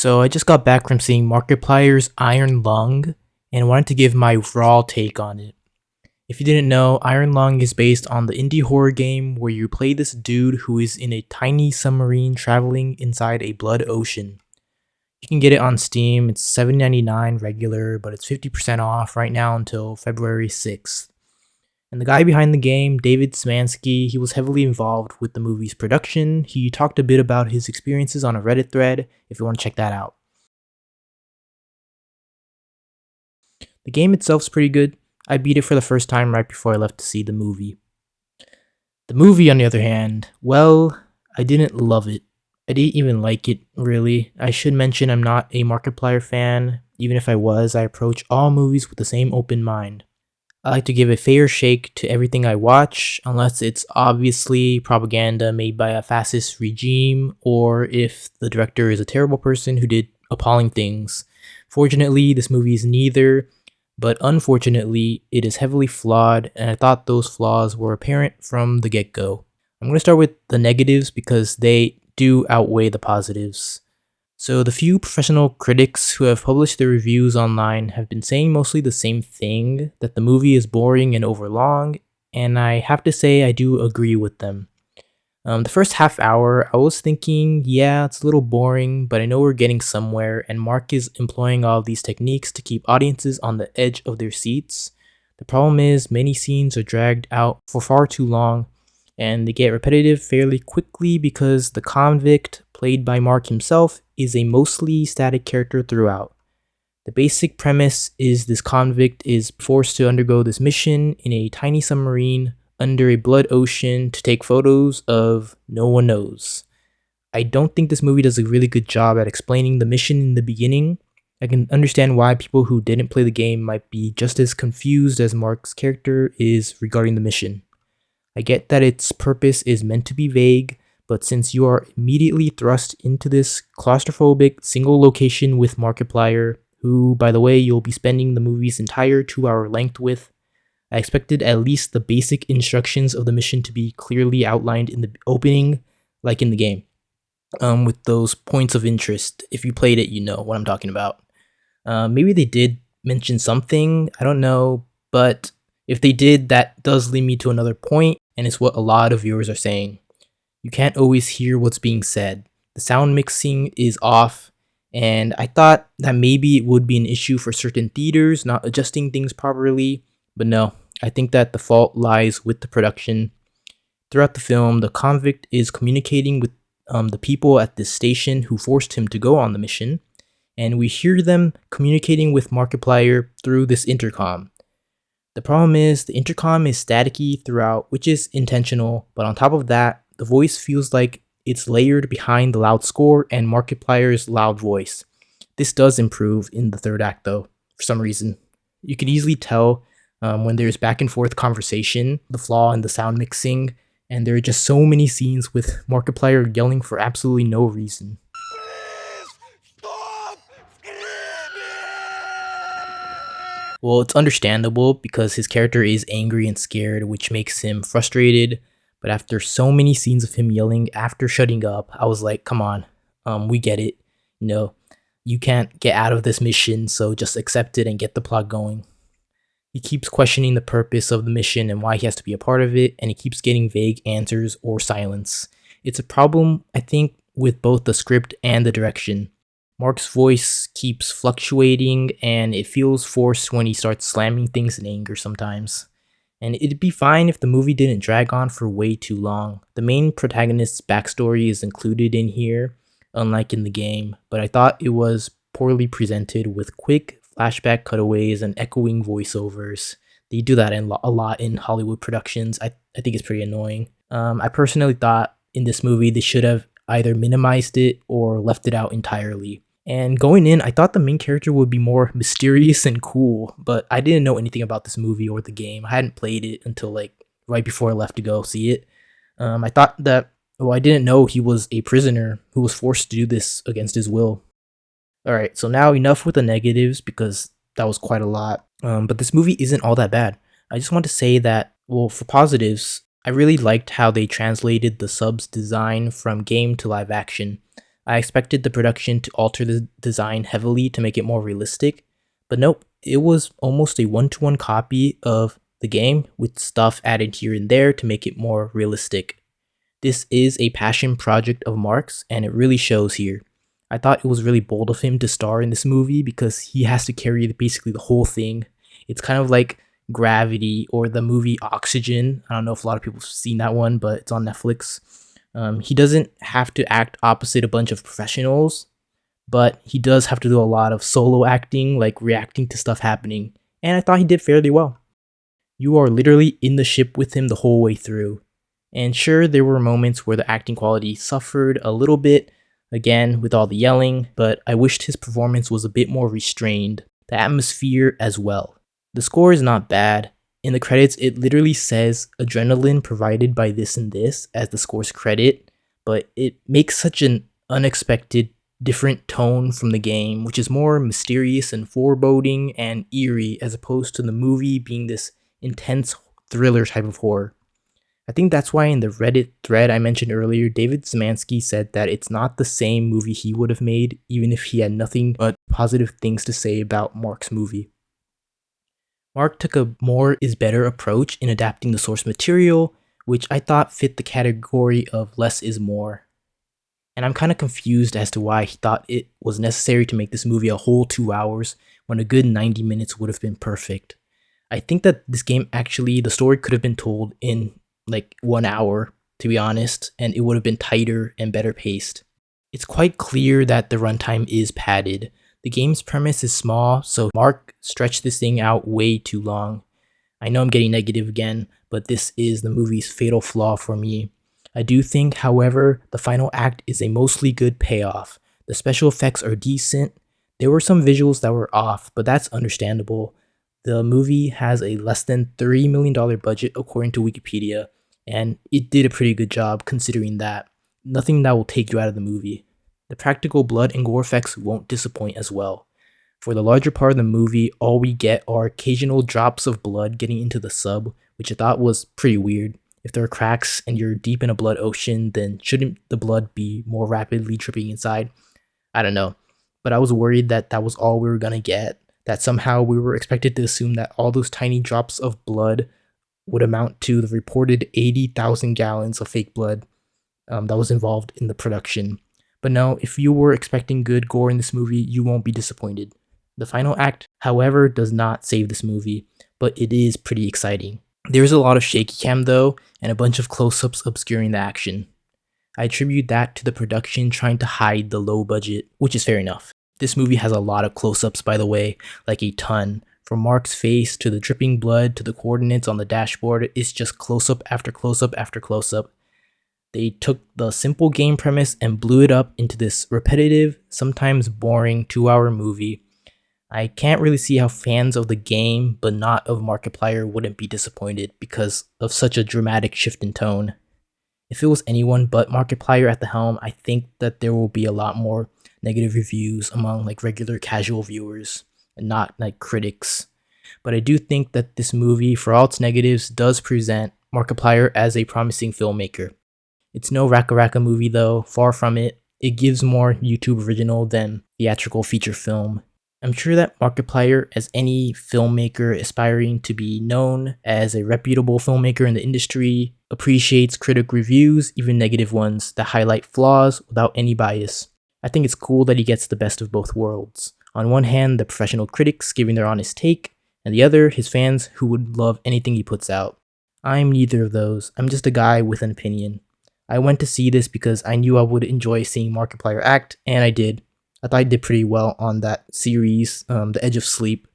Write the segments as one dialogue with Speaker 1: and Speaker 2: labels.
Speaker 1: So I just got back from seeing Markiplier's Iron Lung and wanted to give my raw take on it. If you didn't know, Iron Lung is based on the indie horror game where you play this dude who is in a tiny submarine traveling inside a blood ocean. You can get it on Steam. It's $7.99 regular, but it's 50% off right now until February 6th. And the guy behind the game, David Szymanski, he was heavily involved with the movie's production. He talked a bit about his experiences on a Reddit thread if you want to check that out. The game itself's pretty good. I beat it for the first time right before I left to see the movie. The movie, on the other hand, well, I didn't love it. I didn't even like it, really. I should mention I'm not a Markiplier fan. Even if I was, I approach all movies with the same open mind. I like to give a fair shake to everything I watch, unless it's obviously propaganda made by a fascist regime, or if the director is a terrible person who did appalling things. Fortunately, this movie is neither, but unfortunately, it is heavily flawed, and I thought those flaws were apparent from the get-go. I'm going to start with the negatives because they do outweigh the positives. So the few professional critics who have published their reviews online have been saying mostly the same thing, that the movie is boring and overlong, and I have to say I do agree with them. The first half hour, I was thinking, yeah, it's a little boring, but I know we're getting somewhere, and Mark is employing all of these techniques to keep audiences on the edge of their seats. The problem is, many scenes are dragged out for far too long, and they get repetitive fairly quickly because the convict, played by Mark himself, is a mostly static character throughout. The basic premise is this convict is forced to undergo this mission in a tiny submarine under a blood ocean to take photos of no one knows. I don't think this movie does a really good job at explaining the mission in the beginning. I can understand why people who didn't play the game might be just as confused as Mark's character is regarding the mission. I get that its purpose is meant to be vague, but since you are immediately thrust into this claustrophobic single location with Markiplier, who, by the way, you'll be spending the movie's entire 2-hour length with, I expected at least the basic instructions of the mission to be clearly outlined in the opening, like in the game, with those points of interest. If you played it, you know what I'm talking about. Maybe they did mention something, I don't know, but if they did, that does lead me to another point, and it's what a lot of viewers are saying. You can't always hear what's being said. The sound mixing is off, and I thought that maybe it would be an issue for certain theaters not adjusting things properly, but no, I think that the fault lies with the production. Throughout the film, the convict is communicating with the people at this station who forced him to go on the mission, and we hear them communicating with Markiplier through this intercom. The problem is, the intercom is staticky throughout, which is intentional, but on top of that, the voice feels like it's layered behind the loud score and Markiplier's loud voice. This does improve in the third act though, for some reason. You can easily tell when there's back and forth conversation, the flaw in the sound mixing, and there are just so many scenes with Markiplier yelling for absolutely no reason. Well, it's understandable because his character is angry and scared, which makes him frustrated. But after so many scenes of him yelling after shutting up, I was like, come on, we get it. You know, you can't get out of this mission, so just accept it and get the plot going. He keeps questioning the purpose of the mission and why he has to be a part of it, and he keeps getting vague answers or silence. It's a problem, I think, with both the script and the direction. Mark's voice keeps fluctuating, and it feels forced when he starts slamming things in anger sometimes. And it'd be fine if the movie didn't drag on for way too long. The main protagonist's backstory is included in here, unlike in the game, but I thought it was poorly presented with quick flashback cutaways and echoing voiceovers. They do that a lot in Hollywood productions. I think it's pretty annoying. I personally thought in this movie they should have either minimized it or left it out entirely. And going in, I thought the main character would be more mysterious and cool, but I didn't know anything about this movie or the game. I hadn't played it until like right before I left to go see it. I thought that, I didn't know he was a prisoner who was forced to do this against his will. Alright, so now enough with the negatives because that was quite a lot. But this movie isn't all that bad. I just want to say that, well, for positives, I really liked how they translated the sub's design from game to live action. I expected the production to alter the design heavily to make it more realistic, but nope, it was almost a one-to-one copy of the game with stuff added here and there to make it more realistic. This is a passion project of Mark's, and it really shows here. I thought it was really bold of him to star in this movie because he has to carry basically the whole thing. It's kind of like Gravity or the movie Oxygen. I don't know if a lot of people have seen that one, but it's on Netflix. He doesn't have to act opposite a bunch of professionals, but he does have to do a lot of solo acting, like reacting to stuff happening, and I thought he did fairly well. You are literally in the ship with him the whole way through. And sure, there were moments where the acting quality suffered a little bit, again, with all the yelling, but I wished his performance was a bit more restrained, the atmosphere as well. The score is not bad. In the credits, it literally says adrenaline provided by this and this as the score's credit, but it makes such an unexpected, different tone from the game, which is more mysterious and foreboding and eerie as opposed to the movie being this intense thriller type of horror. I think that's why in the Reddit thread I mentioned earlier, David Szymanski said that it's not the same movie he would have made, even if he had nothing but positive things to say about Mark's movie. Mark took a more is better approach in adapting the source material, which I thought fit the category of less is more. And I'm kind of confused as to why he thought it was necessary to make this movie a whole 2 hours when a good 90 minutes would have been perfect. I think that this game actually, the story could have been told in like 1 hour, to be honest, and it would have been tighter and better paced. It's quite clear that the runtime is padded. The game's premise is small, so Mark stretched this thing out way too long. I know I'm getting negative again, but this is the movie's fatal flaw for me. I do think, however, the final act is a mostly good payoff. The special effects are decent. There were some visuals that were off, but that's understandable. The movie has a less than $3 million budget according to Wikipedia, and it did a pretty good job considering that. Nothing that will take you out of the movie. The practical blood and gore effects won't disappoint as well. For the larger part of the movie, all we get are occasional drops of blood getting into the sub, which I thought was pretty weird. If there are cracks and you're deep in a blood ocean, then shouldn't the blood be more rapidly dripping inside? I don't know. But I was worried that that was all we were gonna get, that somehow we were expected to assume that all those tiny drops of blood would amount to the reported 80,000 gallons of fake blood that was involved in the production. But no, if you were expecting good gore in this movie, you won't be disappointed. The final act, however, does not save this movie, but it is pretty exciting. There is a lot of shaky cam though, and a bunch of close-ups obscuring the action. I attribute that to the production trying to hide the low budget, which is fair enough. This movie has a lot of close-ups, by the way, like a ton. From Mark's face to the dripping blood to the coordinates on the dashboard, it's just close-up after close-up after close-up. They took the simple game premise and blew it up into this repetitive, sometimes boring 2-hour movie. I can't really see how fans of the game, but not of Markiplier, wouldn't be disappointed because of such a dramatic shift in tone. If it was anyone but Markiplier at the helm, I think that there will be a lot more negative reviews among like regular casual viewers and not like critics. But I do think that this movie, for all its negatives, does present Markiplier as a promising filmmaker. It's no Raka Raka movie though, far from it. It gives more YouTube original than theatrical feature film. I'm sure that Markiplier, as any filmmaker aspiring to be known as a reputable filmmaker in the industry, appreciates critic reviews, even negative ones, that highlight flaws without any bias. I think it's cool that he gets the best of both worlds. On one hand, the professional critics giving their honest take, and the other, his fans who would love anything he puts out. I'm neither of those. I'm just a guy with an opinion. I went to see this because I knew I would enjoy seeing Markiplier act, and I did. I thought he did pretty well on that series, The Edge of Sleep.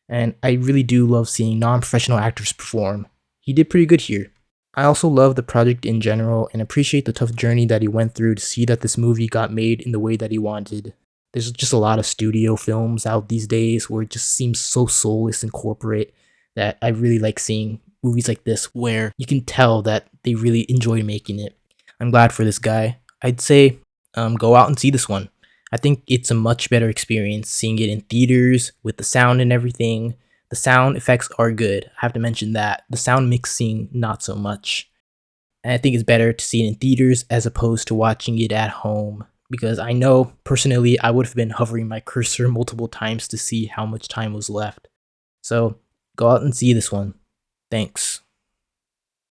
Speaker 1: And I really do love seeing non-professional actors perform. He did pretty good here. I also love the project in general and appreciate the tough journey that he went through to see that this movie got made in the way that he wanted. There's just a lot of studio films out these days where it just seems so soulless and corporate that I really like seeing movies like this where you can tell that they really enjoy making it. I'm glad for this guy. I'd say go out and see this one. I think it's a much better experience seeing it in theaters with the sound and everything. The sound effects are good. I have to mention that. The sound mixing, not so much. And I think it's better to see it in theaters as opposed to watching it at home. because I know personally I would have been hovering my cursor multiple times to see how much time was left. So go out and see this one. Thanks.